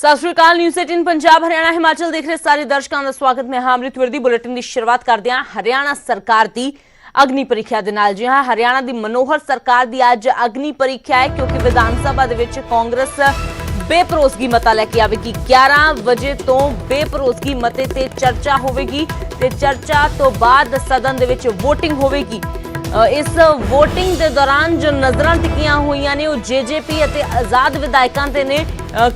ਸਤਿ ਸ਼੍ਰੀ ਅਕਾਲ। ਨਿਊਜ਼ 18 ਪੰਜਾਬ ਹਰਿਆਣਾ ਹਿਮਾਚਲ ਦੇਖ ਰਹੇ ਸਾਰੇ ਦਰਸ਼ਕਾਂ ਦਾ ਸਵਾਗਤ। ਮੈਂ ਹਾਂ ਅਮ੍ਰਿਤ ਵਰਦੀ। ਬੁਲੇਟਿਨ ਦੀ ਸ਼ੁਰੂਆਤ ਕਰਦੇ ਹਾਂ ਹਰਿਆਣਾ ਸਰਕਾਰ ਦੀ ਅਗਨੀ ਪ੍ਰੀਖਿਆ ਦੇ ਨਾਲ। ਜੀ ਹਾਂ, ਹਰਿਆਣਾ ਦੀ ਮਨੋਹਰ ਸਰਕਾਰ ਦੀ ਅੱਜ ਅਗਨੀ ਪ੍ਰੀਖਿਆ ਹੈ ਕਿਉਂਕਿ ਵਿਧਾਨ ਸਭਾ ਦੇ ਵਿੱਚ ਕਾਂਗਰਸ ਬੇਭਰੋਸਗੀ ਮਤਾ ਲੈ ਕੇ ਆਵੇਗੀ। 11 ਵਜੇ ਤੋਂ ਬੇਭਰੋਸਗੀ ਮਤੇ ਤੇ ਚਰਚਾ ਹੋਵੇਗੀ ਤੇ ਚਰਚਾ ਤੋਂ ਬਾਅਦ ਸਦਨ ਦੇ ਵਿੱਚ ਵੋਟਿੰਗ ਹੋਵੇਗੀ। इस वोटिंग के दौरान जो नज़र टिकियां हुई ने जेजेपी और आज़ाद विधायकों से ने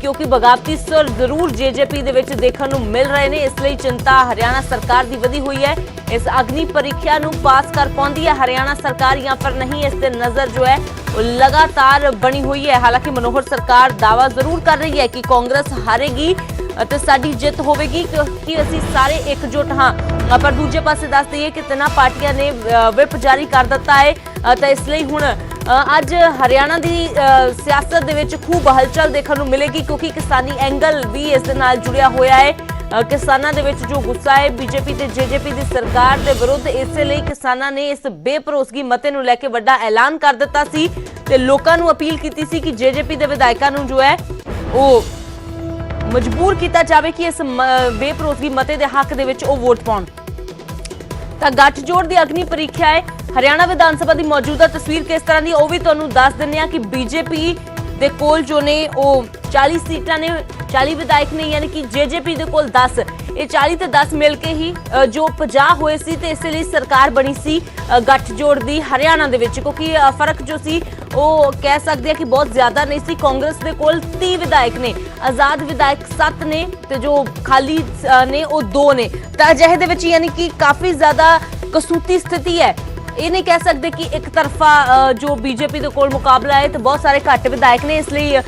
क्योंकि बगावती सुर जरूर जेजेपी के देखने को मिल रहे हैं। इसलिए चिंता हरियाणा सरकार की वधी हुई है। इस अग्नि परीक्षा को पास कर पाती है हरियाणा सरकार या फिर नहीं, इस पर नज़र जो है वो लगातार बनी हुई है। हालांकि मनोहर सरकार दावा जरूर कर रही है कि कांग्रेस हारेगी ਤੇ ਸਾਡੀ ਜਿੱਤ ਹੋਵੇਗੀ ਕਿ ਅਸੀਂ ਸਾਰੇ ਇਕਜੁੱਟ ਹਾਂ। ਪਰ ਦੂਜੇ ਪਾਸੇ ਦੱਸ ਦਈਏ ਕਿ ਤਿੰਨਾਂ ਪਾਰਟੀਆਂ ਨੇ ਵਿਪ ਜਾਰੀ ਕਰ ਦਿੱਤਾ ਹੈ ਤਾਂ ਇਸ ਲਈ ਹੁਣ ਅੱਜ ਹਰਿਆਣਾ ਦੀ ਸਿਆਸਤ ਦੇ ਵਿੱਚ ਖੂਬ ਹਲਚਲ ਦੇਖਣ ਨੂੰ ਮਿਲੇਗੀ ਕਿਉਂਕਿ ਕਿਸਾਨੀ ਐਂਗਲ ਵੀ ਇਸ ਦੇ ਨਾਲ ਜੁੜਿਆ ਹੋਇਆ ਹੈ। ਕਿਸਾਨਾਂ ਦੇ ਵਿੱਚ ਜੋ ਗੁੱਸਾ ਹੈ ਬੀਜੇਪੀ ਤੇ ਜੇਜੇਪੀ ਦੀ ਸਰਕਾਰ ਦੇ ਵਿਰੁੱਧ, ਇਸੇ ਲਈ ਕਿਸਾਨਾਂ ਨੇ ਇਸ ਬੇਭਰੋਸਗੀ ਮਤੇ ਨੂੰ ਲੈ ਕੇ ਵੱਡਾ ਐਲਾਨ ਕਰ ਦਿੱਤਾ ਸੀ ਤੇ ਲੋਕਾਂ ਨੂੰ ਅਪੀਲ ਕੀਤੀ ਸੀ ਕਿ ਜੇਜੇਪੀ ਦੇ ਵਿਧਾਇਕਾਂ ਨੂੰ ਜੋ ਹੈ ਉਹ ਮਜਬੂਰ ਕੀਤਾ ਜਾਵੇ ਕਿ ਇਸ ਬੇਭਰੋਸਗੀ ਮਤੇ ਦੇ ਹੱਕ ਦੇ ਵਿੱਚ ਉਹ ਵੋਟ ਪਾਉਣ। ਤਾਂ ਗੱਠਜੋੜ ਦੀ ਅਗਨੀ ਪ੍ਰੀਖਿਆ ਹੈ। ਹਰਿਆਣਾ ਵਿਧਾਨ ਸਭਾ ਦੀ ਮੌਜੂਦਾ ਤਸਵੀਰ ਕਿਸ ਤਰ੍ਹਾਂ ਦੀ ਉਹ ਵੀ ਤੁਹਾਨੂੰ ਦੱਸ ਦਿੰਦੇ ਆ ਕਿ ਬੀਜੇਪੀ ਦੇ ਕੋਲ ਜੋ ਨੇ ਉਹ 40 ਸੀਟਾਂ ਨੇ, 40 ਵਿਧਾਇਕ ਨੇ, ਯਾਨੀ ਕਿ ਜੇਜੇਪੀ ਦੇ ਕੋਲ 10। ਇਹ 40 ਤੇ 10 ਮਿਲ ਕੇ ਹੀ ਜੋ 50 ਹੋਏ ਸੀ ਤੇ ਇਸ ਲਈ ਸਰਕਾਰ ਬਣੀ ਸੀ ਗੱਠਜੋੜ ਦੀ ਹਰਿਆਣਾ ਦੇ ਵਿੱਚ ਕਿਉਂਕਿ ਫਰਕ ਜੋ ਸੀ ਉਹ ਕਹਿ ਸਕਦੇ ਆ ਕਿ ਬਹੁਤ ਜ਼ਿਆਦਾ ਨਹੀਂ ਸੀ। ਕਾਂਗਰਸ ਦੇ ਕੋਲ 30 ਵਿਧਾਇਕ ਨੇ, ਆਜ਼ਾਦ ਵਿਧਾਇਕ 7 ਨੇ ਤੇ ਜੋ ਖਾਲੀ ਨੇ ਉਹ 2 ਨੇ। ਤਾਂ ਅਜਿਹੇ ਦੇ ਵਿੱਚ ਯਾਨੀ ਕਿ ਕਾਫੀ ਜ਼ਿਆਦਾ ਕਸੂਤੀ ਸਥਿਤੀ ਹੈ। ਇਹ ਨਹੀਂ ਕਹਿ ਸਕਦੇ ਕਿ ਇੱਕ ਤਰਫਾ ਜੋ ਬੀਜੇਪੀ ਦੇ ਕੋਲ ਮੁਕਾਬਲਾ ਹੈ ਤੇ ਬਹੁਤ ਸਾਰੇ ਘੱਟ ਵਿਧਾਇਕ ਨੇ, ਇਸ ਲਈ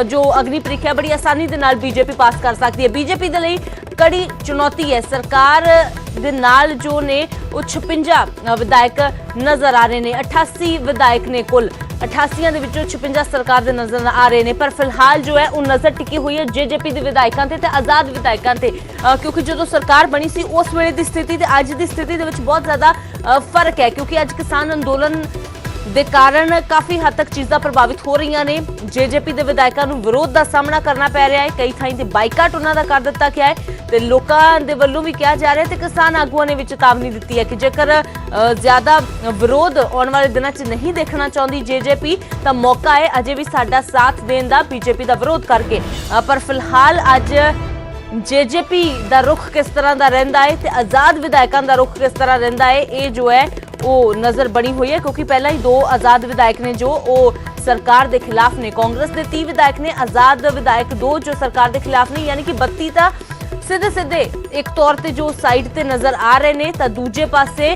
ਜੋ ਅਗਨੀ ਪ੍ਰੀਖਿਆ ਬੜੀ ਆਸਾਨੀ ਦੇ ਨਾਲ ਬੀਜੇਪੀ ਪਾਸ ਕਰ ਸਕਦੀ ਹੈ। ਬੀਜੇਪੀ ਦੇ ਲਈ ਕੜੀ ਚੁਣੌਤੀ ਹੈ। ਸਰਕਾਰ ਦੇ ਨਾਲ ਜੋ ਨੇ ਉਹ 56 ਵਿਧਾਇਕ ਨਜ਼ਰ ਆ ਰਹੇ ਨੇ। 88 ਵਿਧਾਇਕ ਨੇ ਕੁੱਲ, 88 ਦੇ ਵਿੱਚੋਂ 56 ਸਰਕਾਰ ਦੇ ਨਜ਼ਰ ਆ ਰਹੇ ਨੇ। ਪਰ ਫਿਲਹਾਲ ਜੋ ਹੈ ਉਹ ਨਜ਼ਰ ਟਿਕੀ ਹੋਈ ਹੈ ਜੇਜੇਪੀ ਦੇ ਵਿਧਾਇਕਾਂ ਤੇ ਆਜ਼ਾਦ ਵਿਧਾਇਕਾਂ ਤੇ ਕਿਉਂਕਿ ਜਦੋਂ ਸਰਕਾਰ ਬਣੀ ਸੀ ਉਸ ਵੇਲੇ ਦੀ ਸਥਿਤੀ ਤੇ ਅੱਜ ਦੀ ਸਥਿਤੀ ਦੇ ਵਿੱਚ ਬਹੁਤ ਜ਼ਿਆਦਾ ਫਰਕ ਹੈ ਕਿਉਂਕਿ ਅੱਜ ਕਿਸਾਨ ਅੰਦੋਲਨ ਦੇ ਕਾਰਨ ਕਾਫੀ ਹੱਦ ਤੱਕ ਚੀਜ਼ਾਂ ਪ੍ਰਭਾਵਿਤ ਹੋ ਰਹੀਆਂ ਨੇ। ਜੇਜੇਪੀ ਦੇ ਵਿਧਾਇਕਾਂ ਨੂੰ ਵਿਰੋਧ ਦਾ ਸਾਹਮਣਾ ਕਰਨਾ ਪੈ ਰਿਹਾ ਹੈ। ਕਈ ਥਾਈਂ ਤੇ ਬਾਈਕਾਟ ਉਹਨਾਂ ਦਾ ਕਰ ਦਿੱਤਾ ਗਿਆ ਹੈ ਤੇ ਲੋਕਾਂ ਦੇ ਵੱਲੋਂ ਵੀ ਕਿਹਾ ਜਾ ਰਿਹਾ ਤੇ ਕਿਸਾਨ ਆਗੂਆਂ ਨੇ ਵੀ ਚੇਤਾਵਨੀ ਦਿੱਤੀ ਹੈ ਕਿ ਜੇਕਰ ਜ਼ਿਆਦਾ ਵਿਰੋਧ ਆਉਣ ਵਾਲੇ ਦਿਨਾਂ 'ਚ ਨਹੀਂ ਦੇਖਣਾ ਚਾਹੁੰਦੀ ਜੇਜੇਪੀ ਤਾਂ ਮੌਕਾ ਹੈ ਅਜੇ ਵੀ ਸਾਡਾ ਸਾਥ ਦੇਣ ਦਾ ਬੀਜੇਪੀ ਦਾ ਵਿਰੋਧ ਕਰਕੇ। ਪਰ ਫਿਲਹਾਲ ਅੱਜ ਜੇਜੇਪੀ ਦਾ ਰੁਖ ਕਿਸ ਤਰ੍ਹਾਂ ਦਾ ਰਹਿੰਦਾ ਹੈ ਤੇ ਆਜ਼ਾਦ ਵਿਧਾਇਕਾਂ ਦਾ ਰੁਖ ਕਿਸ ਤਰ੍ਹਾਂ ਰਹਿੰਦਾ ਹੈ ਇਹ ਜੋ ਹੈ ਉਹ ਨਜ਼ਰ ਬਣੀ ਹੋਈ ਹੈ ਕਿਉਂਕਿ ਪਹਿਲਾਂ ਹੀ 2 ਆਜ਼ਾਦ ਵਿਧਾਇਕ ਨੇ ਜੋ ਉਹ ਸਰਕਾਰ ਦੇ ਖਿਲਾਫ ਨੇ। ਕਾਂਗਰਸ ਦੇ 30 ਵਿਧਾਇਕ ਨੇ, ਆਜ਼ਾਦ ਵਿਧਾਇਕ 2 ਜੋ ਸਰਕਾਰ ਦੇ ਖਿਲਾਫ ਨੇ, ਯਾਨੀ ਕਿ 32 ਤਾਂ ਸਿੱਧੇ ਇੱਕ ਤੌਰ ਤੇ ਜੋ ਸਾਈਡ ਤੇ ਨਜ਼ਰ ਆ ਰਹੇ ਨੇ। ਤਾਂ ਦੂਜੇ ਪਾਸੇ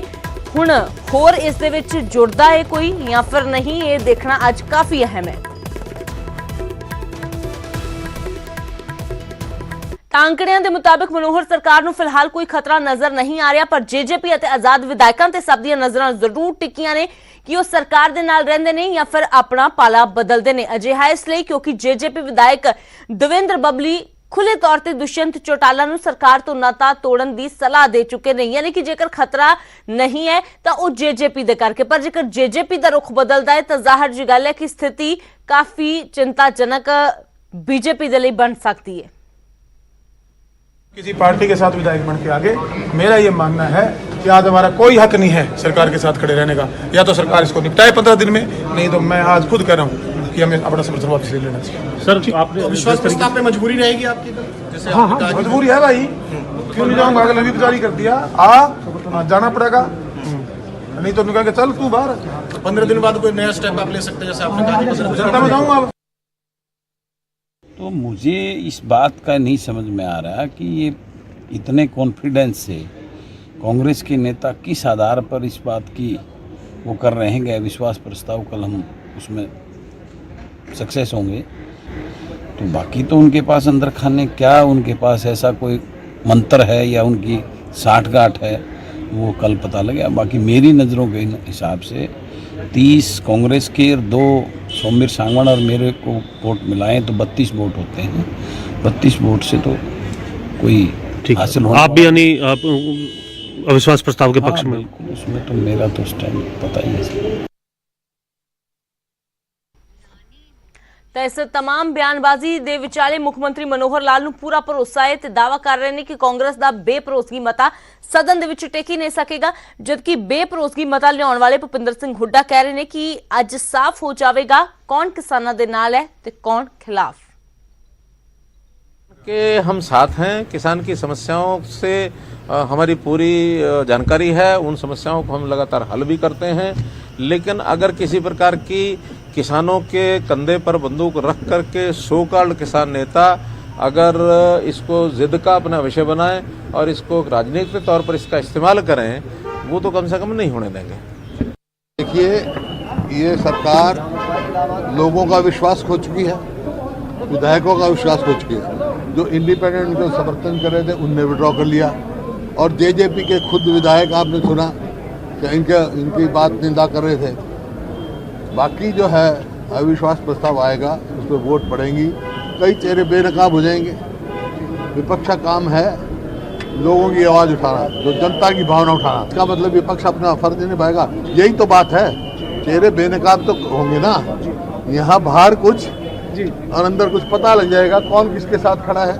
ਹੁਣ ਹੋਰ ਇਸ ਦੇ ਵਿੱਚ ਜੁੜਦਾ ਹੈ ਕੋਈ ਜਾਂ ਫਿਰ ਨਹੀਂ, ਇਹ ਦੇਖਣਾ ਅੱਜ ਕਾਫੀ ਅਹਿਮ ਹੈ। ਅੰਕੜਿਆਂ ਦੇ ਮੁਤਾਬਕ ਮਨੋਹਰ ਸਰਕਾਰ ਨੂੰ ਫਿਲਹਾਲ ਕੋਈ ਖਤਰਾ ਨਜ਼ਰ ਨਹੀਂ ਆ ਰਿਹਾ ਪਰ ਜੇਜੇਪੀ ਅਤੇ ਆਜ਼ਾਦ ਵਿਧਾਇਕਾਂ ਤੇ ਸਭ ਦੀਆਂ ਨਜ਼ਰਾਂ ਜ਼ਰੂਰ ਟਿਕੀਆਂ ਨੇ ਕਿ ਉਹ ਸਰਕਾਰ ਦੇ ਨਾਲ ਰਹਿੰਦੇ ਨੇ ਜਾਂ ਫਿਰ ਆਪਣਾ ਪਾਲਾ ਬਦਲਦੇ ਨੇ। ਅਜਿਹਾ ਇਸ ਲਈ ਕਿਉਂਕਿ ਜੇਜੇਪੀ ਵਿਧਾਇਕ ਦਵਿੰਦਰ ਬੱਬਲੀ ਖੁੱਲੇ ਤੌਰ ਤੇ ਦੁਸ਼ਯੰਤ ਚੌਟਾਲਾ ਨੂੰ ਸਰਕਾਰ ਤੋਂ ਨਾਤਾ ਤੋੜਨ ਦੀ ਸਲਾਹ ਦੇ ਚੁੱਕੇ ਨੇ। ਯਾਨੀ ਕਿ ਜੇਕਰ ਖਤਰਾ ਨਹੀਂ ਹੈ ਤਾਂ ਉਹ ਜੇਜੇਪੀ ਦੇ ਕਰਕੇ, ਪਰ ਜੇਕਰ ਜੇਜੇਪੀ ਦਾ ਰੁਖ ਬਦਲਦਾ ਹੈ ਤਾਂ ਜ਼ਾਹਰ ਜੀ ਗੱਲ ਹੈ ਕਿ ਸਥਿਤੀ ਕਾਫੀ ਚਿੰਤਾਜਨਕ बीजेपी के लिए बन सकती है। किसी पार्टी के साथ विधायक बन के आगे मेरा ये मानना है कि आज हमारा कोई हक नहीं है सरकार के साथ खड़े रहने का। या तो सरकार इसको निपटाए 15 दिन में, नहीं तो मैं आज खुद कह रहा हूँ कि हमें अपना समर्थन वापस ले लेना चाहिए। सर आपने विश्वास प्रस्ताव पे मजबूरी रहेगी आपकी? जैसे हाँ, मजबूरी है भाई, क्यों नहीं जाऊँगा? अगर अभी जारी कर दिया जाना पड़ेगा, नहीं तो कहेंगे चल तू बाहर। 15 दिन बाद कोई नया स्टेप आप ले सकते हैं, जैसे आपने कहा जनता में जाऊँगा। तो मुझे इस बात का नहीं समझ में आ रहा कि ये इतने कॉन्फिडेंस से कांग्रेस के नेता किस आधार पर इस बात की वो कर रहे हैं कि विश्वास प्रस्ताव कल हम उसमें सक्सेस होंगे। तो बाकी तो उनके पास अंदर खाने क्या उनके पास ऐसा कोई मंत्र है या उनकी साठगांठ है वो कल पता लगेगा। बाकी मेरी नज़रों के हिसाब से 30 कांग्रेस के 2 सौम्य सांगवान और मेरे को वोट मिलाएं तो 32 वोट होते हैं। 32 वोट से तो कोई हासिल होना। आप भी यानी आप अविश्वास प्रस्ताव के पक्ष में? बिल्कुल, उसमें तो मेरा तो स्टैंड पता ही है। ਤਾਂ ਇਸ तमाम ਬਿਆਨਬਾਜ਼ੀ ਦੇ ਵਿਚਾਲੇ ਮੁੱਖ ਮੰਤਰੀ ਮਨੋਹਰ ਲਾਲ ਨੂੰ ਪੂਰਾ ਭਰੋਸਾ ਹੈ ਤੇ ਦਾਅਵਾ ਕਰ ਰਹੇ ਨੇ ਕਿ ਕਾਂਗਰਸ ਦਾ ਬੇਭਰੋਸਗੀ ਮਤਾ ਸਦਨ ਦੇ ਵਿੱਚ ਟਿਕ ਹੀ ਨਹੀਂ ਸਕੇਗਾ, ਜਦਕਿ ਬੇਭਰੋਸਗੀ ਮਤਾ ਲਿਆਉਣ ਵਾਲੇ ਭੁਪਿੰਦਰ ਸਿੰਘ ਹੁੱਡਾ ਕਹਿ ਰਹੇ ਨੇ ਕਿ ਅੱਜ ਸਾਫ਼ ਹੋ ਜਾਵੇਗਾ ਕੌਣ ਕਿਸਾਨਾਂ ਦੇ ਨਾਲ ਹੈ ਤੇ कौन खिलाफ। कि हम साथ हैं, किसान की समस्याओं से हमारी पूरी जानकारी है, उन समस्याओं को हम लगातार हल भी करते हैं। लेकिन अगर किसी प्रकार की किसानों के कंधे पर बंदूक रख करके सो कॉल्ड किसान नेता अगर इसको जिद का अपना विषय बनाएं और इसको राजनीतिक तौर पर इसका इस्तेमाल करें, वो तो कम से कम नहीं होने देंगे। देखिए, ये सरकार लोगों का विश्वास खो चुकी है, विधायकों का विश्वास खो चुकी है। जो इंडिपेंडेंट जो समर्थन कर रहे थे उनने विड्रॉ कर लिया और जेजेपी के खुद विधायक आपने सुना कि इनकी बात निंदा कर रहे थे। बाकी जो है अविश्वास प्रस्ताव आएगा, उस पर वोट पड़ेंगी, कई चेहरे बेनकाब हो जाएंगे। विपक्ष का काम है लोगों की आवाज़ उठाना, जो जनता की भावना उठाना। इसका मतलब विपक्ष अपना फर्ज निभाएगा, यही तो बात है। चेहरे बेनकाब तो होंगे ना, यहाँ बाहर कुछ और अंदर कुछ पता लग जाएगा कौन किसके साथ खड़ा है।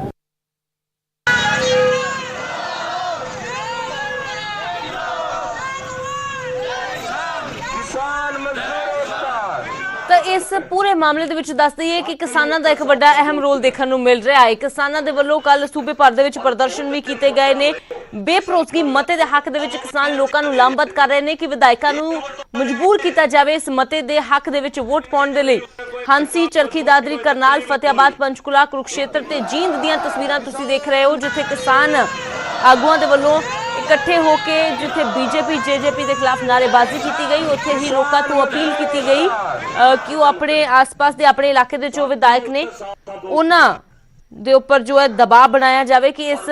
ਤਾਂ ਇਸ ਪੂਰੇ ਮਾਮਲੇ ਦੇ ਵਿੱਚ ਦੱਸ ਦਈਏ ਕਿ ਕਿਸਾਨਾਂ ਦਾ ਇੱਕ ਵੱਡਾ ਅਹਿਮ ਰੋਲ ਦੇਖਣ ਨੂੰ ਮਿਲ ਰਿਹਾ ਹੈ। ਕਿਸਾਨਾਂ ਦੇ ਵੱਲੋਂ ਕੱਲ ਸੂਬੇ ਭਰ ਦੇ ਵਿੱਚ ਪ੍ਰਦਰਸ਼ਨ ਵੀ ਕੀਤੇ ਗਏ ਨੇ। ਬੇਭਰੋਸਗੀ ਮਤੇ ਦੇ ਹੱਕ ਦੇ ਵਿੱਚ ਕਿਸਾਨ ਲੋਕਾਂ ਨੂੰ ਲਾਮਬੱਧ ਕਰ ਰਹੇ ਨੇ ਕਿ ਵਿਧਾਇਕਾਂ ਨੂੰ ਮਜਬੂਰ ਕੀਤਾ ਜਾਵੇ ਇਸ ਮਤੇ ਦੇ ਹੱਕ ਦੇ ਵਿੱਚ ਵੋਟ ਪਾਉਣ ਦੇ ਲਈ। ਹਾਂਸੀ, ਚਰਖੀ ਦਾਦਰੀ, ਕਰਨਾਲ, ਫਤਿਆਬਾਦ, ਪੰਚਕੂਲਾ, ਕੁਰੂਕਸ਼ੇਤਰ ਤੇ ਜੀਂਦ ਦੀਆਂ ਤਸਵੀਰਾਂ ਤੁਸੀਂ ਦੇਖ ਰਹੇ ਹੋ, ਜਿੱਥੇ ਕਿਸਾਨ ਆਗੂਆਂ ਦੇ ਵੱਲੋਂ ਇਕੱਠੇ ਹੋ ਕੇ ਜਿੱਥੇ ਬੀਜੇਪੀ जेजेपी ਦੇ ਖਿਲਾਫ ਨਾਅਰੇਬਾਜ਼ੀ ਕੀਤੀ ਗਈ, ਉੱਥੇ ਹੀ ਲੋਕਾਂ ਤੋਂ ਅਪੀਲ ਕੀਤੀ ਗਈ ਕਿ ਉਹ ਆਪਣੇ ਆਸ-ਪਾਸ ਦੇ ਆਪਣੇ ਇਲਾਕੇ ਦੇ ਜੋ ਵਿਧਾਇਕ ਨੇ ਉਹਨਾਂ ਦੇ ਉੱਪਰ ਜੋ ਹੈ ਦਬਾਅ ਬਣਾਇਆ ਜਾਵੇ ਕਿ ਇਸ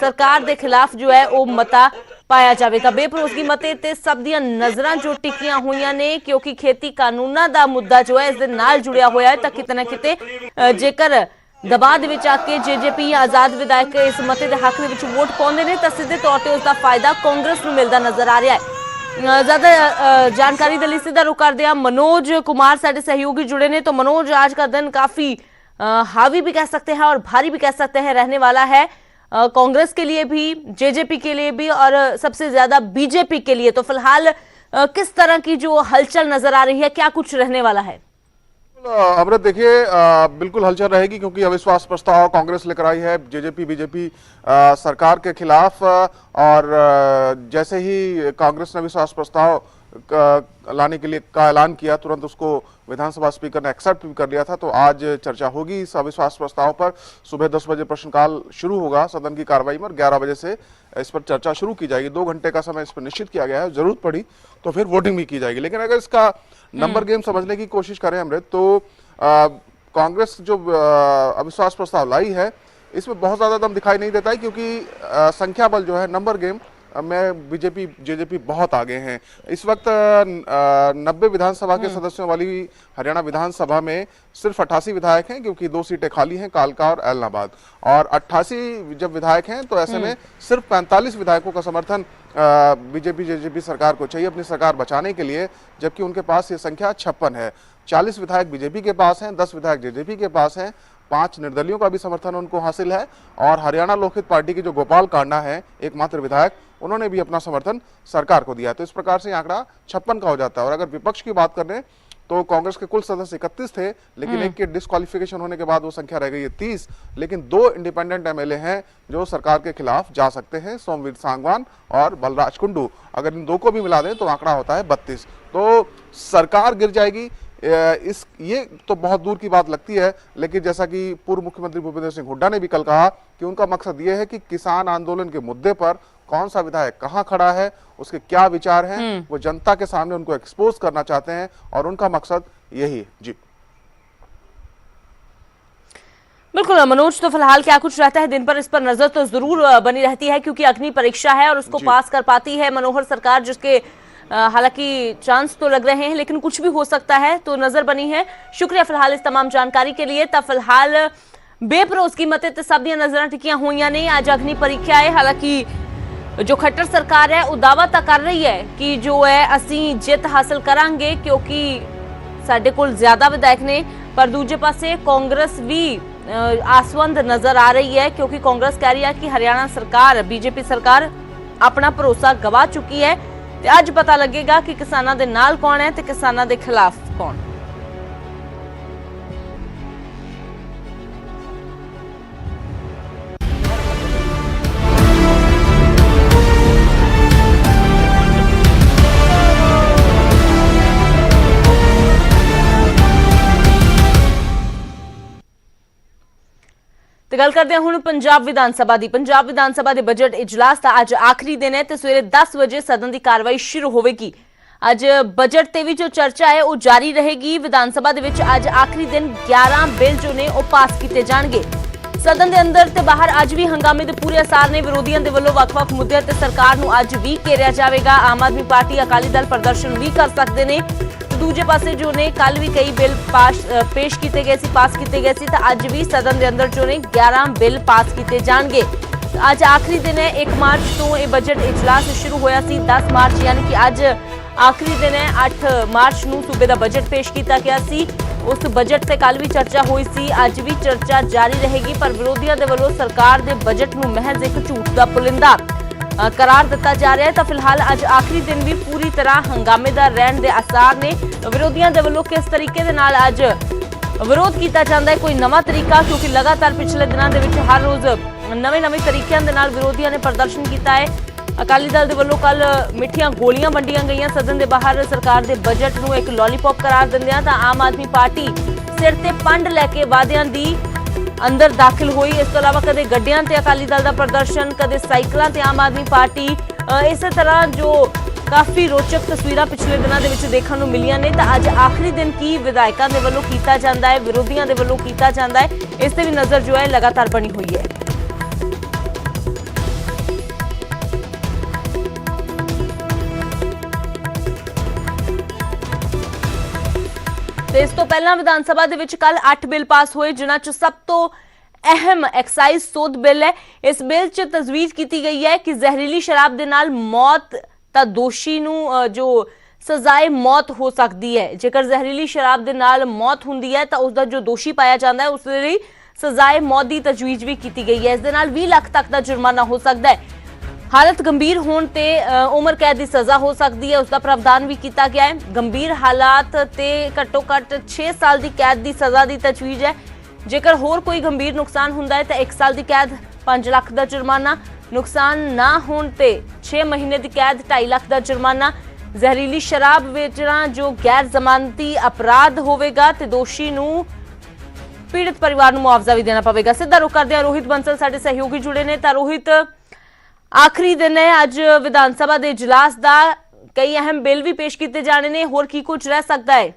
ਸਰਕਾਰ ਦੇ ਖਿਲਾਫ ਜੋ ਹੈ ਉਹ ਮਤਾ ਪਾਇਆ ਜਾਵੇ। ਤਾਂ ਬੇਭਰੋਸਗੀ ਮਤੇ ਤੇ ਸਭ ਦੀਆਂ ਨਜ਼ਰਾਂ ਜੋ ਟਿਕੀਆਂ ਹੋਈਆਂ ਨੇ ਕਿਉਂਕਿ ਖੇਤੀ ਕਾਨੂੰਨਾਂ ਦਾ ਮੁੱਦਾ ਜੋ ਹੈ ਇਸ ਦੇ ਨਾਲ ਜੁੜਿਆ ਹੋਇਆ ਹੈ। ਤਾਂ ਕਿਤੇ ਨਾ ਕਿਤੇ ਜੇਕਰ ਦਬਾਅ ਦੇ ਵਿੱਚ ਆ ਕੇ जेजेपी ਆਜ਼ਾਦ ਵਿਧਾਇਕ ਇਸ ਮਤੇ ਦੇ ਹੱਕ ਦੇ ਵਿੱਚ ਵੋਟ ਪਾਉਂਦੇ ਨੇ ਤਾਂ ਸਿੱਧੇ ਤੌਰ ਤੇ ਉਸ ਦਾ ਫਾਇਦਾ ਕਾਂਗਰਸ ਨੂੰ ਮਿਲਦਾ ਨਜ਼ਰ ਆ ਰਿਹਾ ਹੈ। ਜ਼ਿਆਦਾ ਜਾਣਕਾਰੀ ਦੇ ਲਈ ਸਿੱਧਾ ਰੁਕ ਕਰਦੇ हैं मनोज कुमार साडे सहयोगी जुड़े ने। तो मनोज, आज का दिन काफी हावी भी कह सकते हैं और भारी भी कह सकते हैं रहने वाला है कांग्रेस के लिए भी, जेजेपी के लिए भी और सबसे ज्यादा बीजेपी के लिए। तो फिलहाल किस तरह की जो हलचल नजर आ रही है, क्या कुछ रहने वाला है? अमृत, देखिए बिल्कुल हलचल रहेगी क्योंकि अविश्वास प्रस्ताव कांग्रेस लेकर आई है जेजेपी बीजेपी सरकार के खिलाफ। और जैसे ही कांग्रेस ने अविश्वास प्रस्ताव लाने के लिए का ऐलान किया, तुरंत उसको विधानसभा स्पीकर ने एक्सेप्ट भी कर लिया था। तो आज चर्चा होगी इस अविश्वास प्रस्ताव पर। सुबह 10 बजे प्रश्नकाल शुरू होगा सदन की कार्रवाई में और 11 बजे से इस पर चर्चा शुरू की जाएगी। 2 घंटे का समय इस पर निश्चित किया गया है। जरूरत पड़ी तो फिर वोटिंग भी की जाएगी। लेकिन अगर इसका नंबर गेम समझने की कोशिश करें अमृत, तो कांग्रेस जो अविश्वास प्रस्ताव लाई है इसमें बहुत ज्यादा दम दिखाई नहीं देता है क्योंकि संख्या बल जो है नंबर गेम में बीजेपी जेजेपी बहुत आगे हैं। इस वक्त 90 विधानसभा के सदस्यों वाली हरियाणा विधानसभा में सिर्फ 88 विधायक हैं क्योंकि 2 सीटें खाली हैं, कालका और एलनाबाद। और 88 जब विधायक हैं तो ऐसे में सिर्फ 45 विधायकों का समर्थन बीजेपी जेजेपी सरकार को चाहिए अपनी सरकार बचाने के लिए, जबकि उनके पास ये संख्या 56 है। 40 विधायक बीजेपी के पास हैं, 10 विधायक जेजेपी के पास हैं, 5 निर्दलियों का भी समर्थन उनको हासिल है। और हरियाणा लोकहित पार्टी के जो गोपाल कांडा है एकमात्र विधायक, उन्होंने भी अपना समर्थन सरकार को दिया। तो इस प्रकार से आंकड़ा 56 का हो जाता है। और अगर विपक्ष की बात करें तो कांग्रेस के कुल सदस्य 31 थे, लेकिन एक के डिस्क्वालिफिकेशन होने के बाद वो संख्या रह गई है 30। लेकिन 2 इंडिपेंडेंट एमएलए हैं जो सरकार के खिलाफ जा सकते हैं, सोमवीर सांगवान और बलराज कुंडू। अगर इन 2 को भी मिला दें तो आंकड़ा होता है 32। तो सरकार गिर जाएगी ये तो बहुत दूर की बात लगती है। लेकिन जैसा कि पूर्व मुख्यमंत्री भूपेंद्र सिंह हुड्डा ने भी कल कहा कि उनका मकसद ये है कि किसान आंदोलन के मुद्दे पर कौन सा विधायक कहां खड़ा है, उसके क्या विचार हैं, वो जनता के सामने उनको एक्सपोज करना चाहते हैं और उनका मकसद यही है। जी बिल्कुल मनोज, तो फिलहाल क्या कुछ रहता है दिन पर, इस पर नजर तो जरूर बनी रहती है क्योंकि अग्नि परीक्षा है और उसको पास कर पाती है मनोहर सरकार, जिसके हालांकि चांस तो लग रहे हैं लेकिन कुछ भी हो सकता है, तो नजर बनी है। शुक्रिया फिलहाल इस तमाम जानकारी के लिए। तब फिलहाल बेभरोसगी मते ते सब ਦੀਆਂ ਨਜ਼ਰਾਂ ਟਿਕੀਆਂ ਹੋਈਆਂ ਨੇ। ਅੱਜ ਅਗਨੀ ਪ੍ਰੀਖਿਆ ਹੈ। ਹਾਲਾਂਕਿ जो खट्टर सरकार है वो दावा तो कर रही है कि जो है असी जित हासिल करांगे क्योंकि साडे कोल ज्यादा विधायक ने पर दूजे पासे कांग्रेस भी आसवंद नजर आ रही है, क्योंकि कांग्रेस कह रही है कि हरियाणा सरकार, बीजेपी सरकार अपना भरोसा गवा चुकी है ते अज पता लगेगा कि किसानां दे नाल कौन है ते किसानां दे खिलाफ कौन। गल करते हैं हुण पंजाब विधान सभा की। पंजाब विधान सभा के बजट इजलास का अज आखिरी दिन है तो सवेरे 10 बजे सदन की कार्रवाई शुरू होगी। अज बजट ते भी जो चर्चा है वो जारी रहेगी। विधान सभा दे विच अज आखिरी दिन 11 बिल जो ने पास किए जाएंगे। सदन के अंदर ते बाहर अज भी हंगामे के पूरे आसार ने। विरोधियों के वलों वख-वख मुद्दे ते सरकार नूं अज भी घेरिया जाएगा। आम आदमी पार्टी, अकाली दल प्रदर्शन भी कर सकते हैं। दूजे पासे जो ने कल भी कई बिल पेश किए गए सी, पास किए गए सी, तो अज भी सदन के अंदर जो ने 11 बिल पास किए जाएंगे। अज आखिरी दिन है। 1 मार्च तो यह बजट इजलास शुरू होया सी। 10 मार्च यानी कि अज आखिरी दिन है। 8 मार्च नूं सूबे का बजट पेश किया गया सी। उस बजट से कल भी चर्चा हुई सी, अज भी चर्चा जारी रहेगी। पर विरोधियों के वलों सरकार के बजट नूं महज एक झूठ का पुलिंदा करार दिता जा रहा है। तो फिलहाल अज आखिरी दिन भी पूरी तरह हंगामेदार रहने के आसार ने। विरोधियों के वलों किस तरीके दे नाल अज विरोध किया जाता है, कोई नवा तरीका, क्योंकि लगातार पिछले दिनों के हर रोज नवे तरीकों के नाल विरोधियों ने प्रदर्शन किया है। अकाली दल के वलों कल मिठियां गोलियां वंडियां गईयां सदन के बाहर सरकार के बजट नूं एक लॉलीपॉप करार दिंदियां। तां आम आदमी पार्टी सिर ते पंड लैके वादियां दी अंदर दाखिल हुई। इस तो अलावा कदे गड्डियां ते अकाली दल का प्रदर्शन, कदे साइकिलों ते आम आदमी पार्टी। इस तरह जो काफ़ी रोचक तस्वीरां पिछले दिनों के विच देखने को मिलियां ने। तो अज आखिरी दिन की विधायकों के वलों किया जाता है, विरोधियों के वलों किया जाता है, इस ते भी नज़र जो है लगातार बनी हुई है। तो इस तो पहला विधान सभा दे विच कल 8 बिल पास हुए, जिन्हां च सब तो अहम एक्साइज सोध बिल है। इस बिल च तजवीज की गई है कि जहरीली शराब दे नाल मौत ता दोषी नूं जो सजाए मौत हो सकती है। जेकर जहरीली शराब दे नाल मौत हुंदी है तो उसका जो दोषी पाया जाता है उस लई सजाए मौत की तजवीज भी की गई है। इस दे नाल 20 लाख तक का जुर्माना हो सकता है। हालत गंभीर होने ते उम्र कैद की सज़ा हो सकती है, उसका प्रावधान भी किया गया है। गंभीर हालात ते घट्टो घट्ट 6 साल की कैद की सज़ा की तजवीज है। जेकर होर कोई गंभीर नुकसान हुंदा है तो 1 साल की कैद, 5 लाख का जुर्माना, नुकसान ना होने ते 6 महीने की कैद, 2.5 लाख का जुर्माना। जहरीली शराब बेचना जो गैर जमानती अपराध होवेगा ते दोषी नूं पीड़ित परिवार नूं मुआवजा भी देना पवेगा। सीधा रुख करदे रोहित बंसल साडे सहयोगी जुड़े ने। रोहित, आखिरी दिन है अज विधान सभा के इजलास का, कई अहम बिल भी पेश किए जाने ने, होर की कुछ रह सकता है?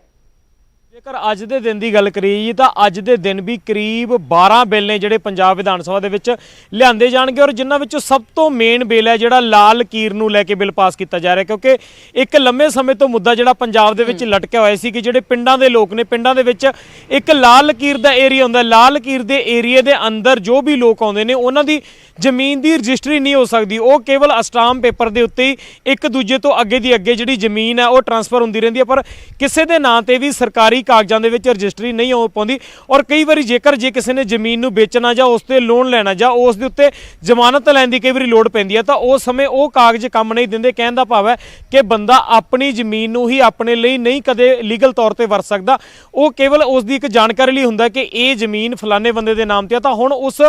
जेकर अज के दिन की गल करिए तो अज के दिन भी करीब 12 बिल ने जिहड़े पंजाब विधान सभा दे विच लिआंदे जाणगे। और जिन्हां विचों सब तो मेन बिल है जिहड़ा लाल कीर नूं लैके बिल पास किया जा रहा है, क्योंकि एक लंबे समय तो मुद्दा जिहड़ा पंजाब दे विच लटकिया होया सी कि जिहड़े पिंडां दे लोक ने, पिंडां दे विच एक लाल कीर दा एरिया हुंदा। लाल कीर दे एरिए दे अंदर जो भी लोग आउंदे ने उन्हां दी जमीन की रजिस्ट्री नहीं हो सकती। वो केवल अस्टाम पेपर के उत्ते ही एक दूजे तो अगे की अगे जी जमीन है वो ट्रांसफर होंदी रहिंदी है, पर किसी के नां ते भी सरकारी कागजां दे विच रजिस्ट्री नहीं हो पाउंदी। और कई बार जेकर जे किसी ने जमीन नूं बेचना जां उस ते लोन लेना जां उस दे उत्ते जमानत लैण दी कई बार लोड़ पैंदी है, तो उस समय वो कागज काम नहीं दिंदे। कहण दा भाव है कि बंदा अपनी जमीन नूं ही अपने लिए नहीं कदे लीगल तौर पर वरत सकदा। वो केवल उसकी एक जानकारी लिए हुंदा कि ये जमीन फलाने बंदे के नाम ते। तो हुण उस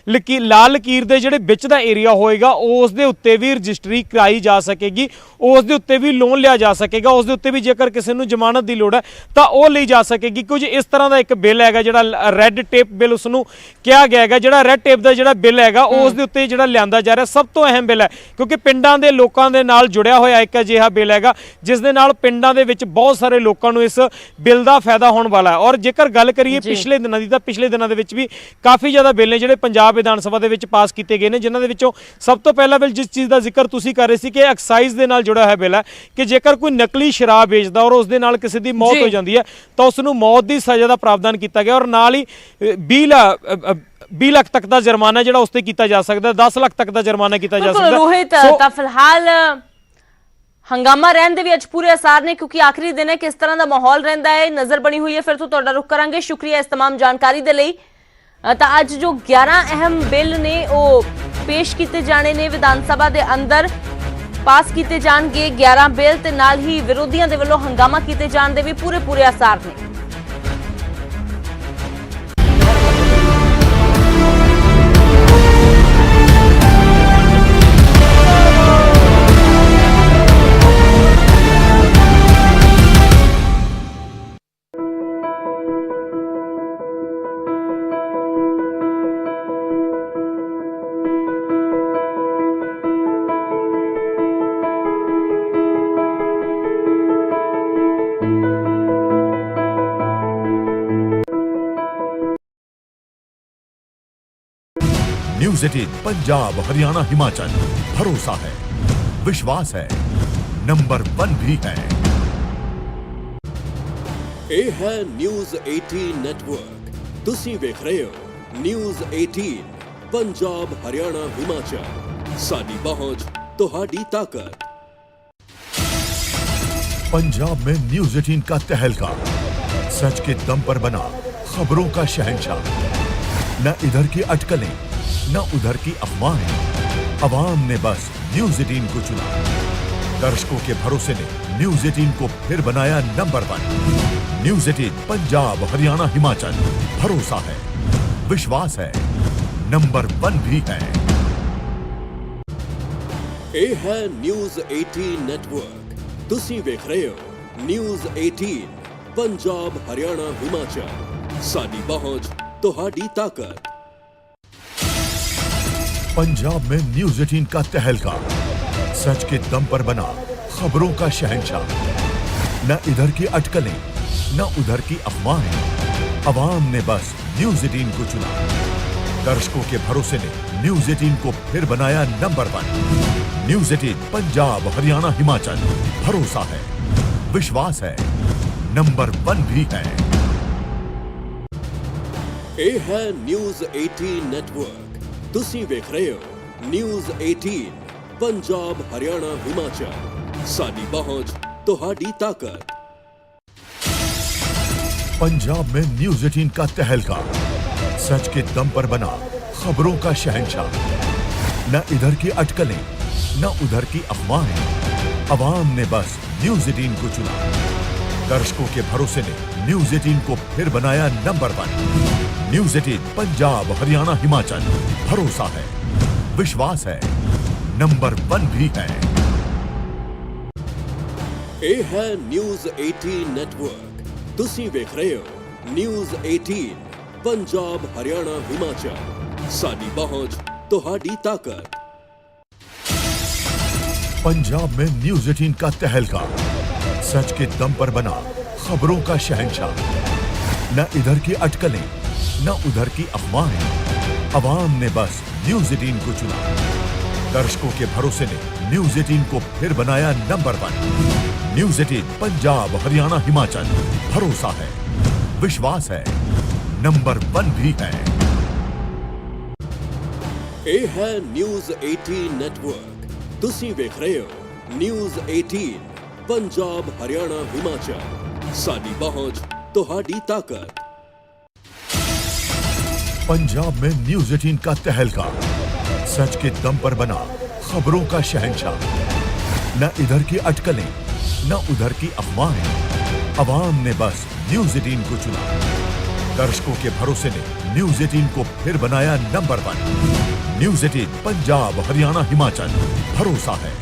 लाल लकीर दे जिहड़े विच दा एरिया होएगा उस दे उत्ते भी रजिस्ट्री कराई जा सकेगी, उस दे उत्ते भी लोन लिया जा सकेगा, उस दे उत्ते भी जेकर किसी नूं जमानत की लोड़ है तो वह ली जा सकेगी। कुछ इस तरह का एक बिल है जिहड़ा रैड टेप बिल उसनूं कहा गया है। जिहड़ा रैड टेप का जिहड़ा बिल है उस दे उत्ते जिहड़ा लिआंदा जा रहा सब तो अहम बिल है, क्योंकि पिंडां दे लोकां दे नाल जुड़िया होया एक अजिहा बिल है जिस दे नाल पिंडां दे विच बहुत सारे लोकां नूं इस बिल का फायदा होने वाला है। और जेकर गल करिए पिछले दिनों की, तो पिछले दिनों के विच भी काफ़ी ज़्यादा बिल ने जिहड़े पंजाब विधान सभा दे विच पास किए गए हैं, जिन्हां दे विचों सब तो पहला बिल जिस चीज़ का जिक्र तुसीं कर रहे सी कि एक्साइज दे नाल जुड़ा हुआ बिल है कि जेकर कोई नकली शराब बेचदा और उस दे नाल किसी की मौत हो जाती है तो उसनूं मौत की सज़ा का प्रावधान किया गया। और नाल ही 20 लाख तक का जुर्माना जिहड़ा उस ते किया जा सकता है, 10 लाख तक का जुर्माना किया जा सकता है। रोहित, फिलहाल ਹੰਗਾਮਾ ਰਹਿਣ ਦੇ ਵੀ ਅੱਜ ਪੂਰੇ ਅਸਾਰ ਨੇ, ਕਿਉਂਕਿ ਆਖਰੀ ਦਿਨ ਹੈ। ਕਿਸ ਤਰ੍ਹਾਂ ਦਾ ਮਾਹੌਲ ਰਹਿੰਦਾ ਹੈ ਨਜ਼ਰ ਬਣੀ ਹੋਈ ਹੈ। ਫਿਰ ਤੋਂ ਤੁਹਾਡਾ ਰੁਖ ਕਰਾਂਗੇ। ਸ਼ੁਕਰੀਆ ਇਸ तमाम ਜਾਣਕਾਰੀ ਦੇ ਲਈ। ਤਾਂ ਅੱਜ ਜੋ 11 ਅਹਿਮ ਬਿੱਲ ਨੇ ਉਹ ਪੇਸ਼ ਕੀਤੇ ਜਾਣੇ ਨੇ ਵਿਧਾਨ ਸਭਾ ਦੇ ਅੰਦਰ, ਪਾਸ ਕੀਤੇ ਜਾਣਗੇ 11 ਬਿੱਲ, ਤੇ ਨਾਲ ਹੀ ਵਿਰੋਧੀਆਂ ਦੇ ਵੱਲੋਂ ਹੰਗਾਮਾ ਕੀਤੇ ਜਾਣ ਦੇ ਵੀ ਪੂਰੇ ਆਸਾਰ ਨੇ। न्यूज़ 18 पंजाब हरियाणा हिमाचल, भरोसा है, विश्वास है, नंबर 1 भी है। ਇਹ ਹੈ ਨਿਊਜ਼ 18 ਨੈਟਵਰਕ। ਤੁਸੀਂ ਵੇਖ ਰਹੇ ਹੋ ਨਿਊਜ਼ 18 पंजाब हरियाणा हिमाचल, साडी पहुंच तुहाडी ताकत। पंजाब में न्यूज़ 18 का तहलका, सच के दम पर बना खबरों का शहंशाह। न इधर की अटकलें न उधर की अफवाहें, अवाम ने बस न्यूज़ 18 को चुना। दर्शकों के भरोसे ने न्यूज़ 18 को फिर बनाया नंबर 1। न्यूज़ 18 पंजाब हरियाणा हिमाचल, भरोसा है, विश्वास है, नंबर 1 भी है। ਇਹ ਹੈ ਨਿਊਜ਼ 18 ਨੈਟਵਰਕ। ਤੁਸੀਂ ਵੇਖ ਰਹੇ ਹੋ ਨਿਊਜ਼ 18 पंजाब हरियाणा हिमाचल, साडी पहुंच तुहाडी ताकत। पंजाब में न्यूज़ 18 का तहलका, सच के दम पर बना खबरों का शहंशाह। न इधर की अटकलें न उधर की अफवाहें, अवाम ने बस न्यूज़ 18 को चुना। दर्शकों के भरोसे ने न्यूज़ 18 को फिर बनाया नंबर 1। न्यूज़ 18 पंजाब हरियाणा हिमाचल, भरोसा है, विश्वास है, नंबर 1 भी है। ਇਹ ਹੈ ਨਿਊਜ਼ 18 ਨੈਟਵਰਕ। ਤੁਸੀਂ ਵੇਖ ਰਹੇ ਹੋ ਨਿਊਜ਼ 18 पंजाब हरियाणा हिमाचल, साडी पहुंच तुहाडी ताकत। पंजाब में न्यूज़ 18 का तहलका, सच के दम पर बना खबरों का शहंशाह। न इधर की अटकलें न उधर की अफवाहें, अवाम ने बस न्यूज़ 18 को चुना। दर्शकों के भरोसे ने न्यूज़ 18 को फिर बनाया नंबर 1। न्यूज़ 18 पंजाब हरियाणा हिमाचल, भरोसा है, विश्वास है, नंबर 1 भी है। ਇਹ ਹੈ ਨਿਊਜ਼ 18 ਨੈਟਵਰਕ। ਤੁਸੀਂ ਵੇਖ ਰਹੇ ਹੋ ਨਿਊਜ਼ 18 पंजाब हरियाणा हिमाचल, साडी पहुंच तुहाडी ताकत। पंजाब में न्यूज़ 18 का तहलका, सच के दम पर बना खबरों का शहंशाह। न इधर की अटकलें न उधर की अफवाहें, अवाम ने बस न्यूज़ 18 को चुना। दर्शकों के भरोसे ने न्यूज़ 18 को फिर बनाया नंबर 1। न्यूज़ 18 पंजाब हरियाणा हिमाचल, भरोसा है, विश्वास है, नंबर 1 भी है। ਇਹ ਹੈ ਨਿਊਜ਼ 18 ਨੈਟਵਰਕ। ਤੁਸੀਂ ਵੇਖ ਰਹੇ ਹੋ ਨਿਊਜ਼ 18 पंजाब हरियाणा हिमाचल, साडी पहुंच तुहाडी ताकत। पंजाब में न्यूज़ 18 का तहलका, सच के दम पर बना खबरों का शहंशाह। न इधर की अटकलें न उधर की अफवाहें, अवाम ने बस न्यूज़ 18 को चुना। दर्शकों के भरोसे ने न्यूज़ 18 को फिर बनाया नंबर 1। न्यूज़ 18 पंजाब हरियाणा हिमाचल, भरोसा है,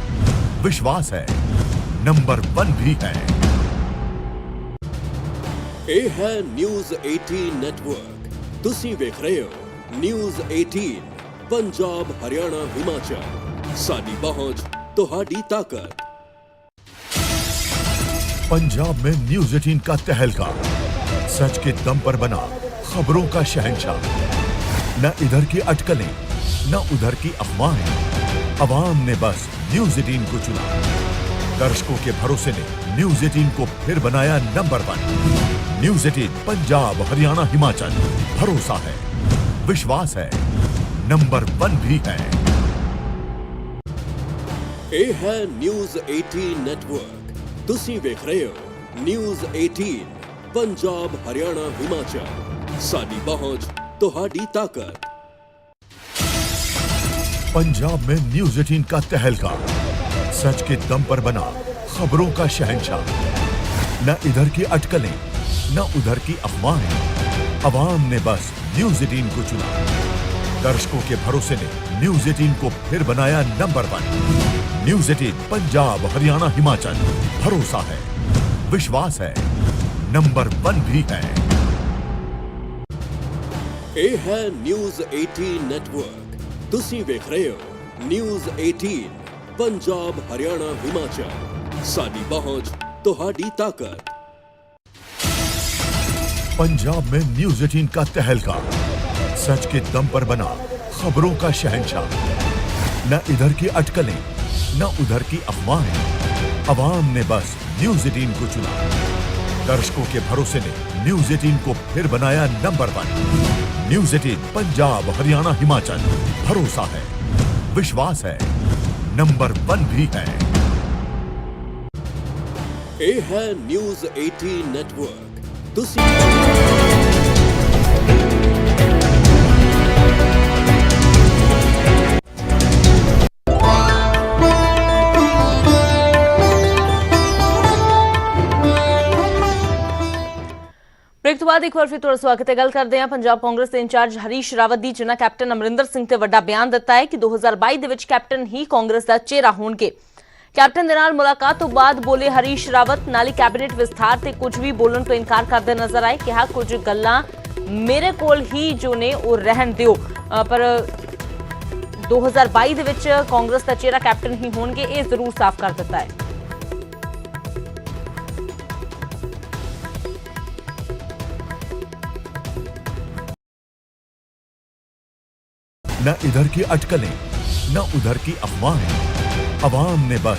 विश्वास है, नंबर 1 भी है। ਇਹ ਹੈ ਨਿਊਜ਼ 18 ਨੈਟਵਰਕ। ਤੁਸੀਂ ਵੇਖ ਰਹੇ ਹੋ ਨਿਊਜ਼ 18 पंजाब हरियाणा हिमाचल, साडी पहुंच तुहाडी ताकत। पंजाब में न्यूज़ 18 का तहलका, सच के दम पर बना खबरों का शहंशाह। न इधर की अटकलें न उधर की अफवाहें, अवाम ने बस न्यूज़ 18 को चुना। दर्शकों के भरोसे ने न्यूज़ 18 को फिर बनाया नंबर 1। न्यूज़ 18 पंजाब हरियाणा हिमाचल, भरोसा है, विश्वास है, नंबर 1 भी है। ਇਹ ਹੈ ਨਿਊਜ਼ 18 ਨੈਟਵਰਕ। ਤੁਸੀਂ ਵੇਖ ਰਹੇ ਹੋ ਨਿਊਜ਼ 18 पंजाब हरियाणा हिमाचल। साडी पहुंच तुहाडी ताकत। पंजाब में न्यूज 18 का तहलका, सच के दम पर बना खबरों का शहंशाह। न इधर की अटकलें न उधर की अफवाहें, अवाम ने बस न्यूज 18 को चुना। दर्शकों के भरोसे ने न्यूज 18 को फिर बनाया नंबर 1। न्यूज 18 पंजाब हरियाणा हिमाचल, भरोसा है, विश्वास है, नंबर 1 भी है। ਇਹ ਹੈ ਨਿਊਜ਼ 18 ਨੈਟਵਰਕ। ਤੁਸੀਂ ਵੇਖ ਰਹੇ ਹੋ ਨਿਊਜ਼ 18 पंजाब हरियाणा हिमाचल। साडी पहुंच तुहाडी ताकत। पंजाब में न्यूज 18 का तहलका, सच के दम पर बना खबरों का शहंशाह। न इधर की अटकलें न उधर की अफवाहें, अवाम ने बस न्यूज 18 को चुना। दर्शकों के भरोसे ने न्यूज 18 को फिर बनाया नंबर 1। न्यूज 18 पंजाब हरियाणा हिमाचल, भरोसा है, विश्वास है, नंबर 1 भी है। ਇਹ ਹੈ ਨਿਊਜ਼ 18 ਨੈਟਵਰਕ। ਤੁਸੀਂ ब्रेक तो बाद एक बार फिर थोड़ा स्वागत है। गल करते हैं पंजाब कांग्रेस के इंचार्ज हरीश रावत दी, जिन्हें कैप्टन अमरिंदर सिंह ते वड्डा बयान दिता है कि 2022 दे विच कैप्टन ही कांग्रेस का चेहरा होणगे। कैप्टन दे नाल मुलाकात तो बाद बोले हरीश रावत, नाली कैबिनेट विस्तार ते कुछ भी बोलण तो इनकार करते नजर आए। कहा कुछ गल्लां मेरे कोल ही जो ने वो रहन दिओ, पर 2022 दे विच कांग्रेस का चेहरा कैप्टन ही होणगे, ये जरूर साफ कर दिता है। न इधर की अटकलें न उधर की अफवाहें, अवाम ने बस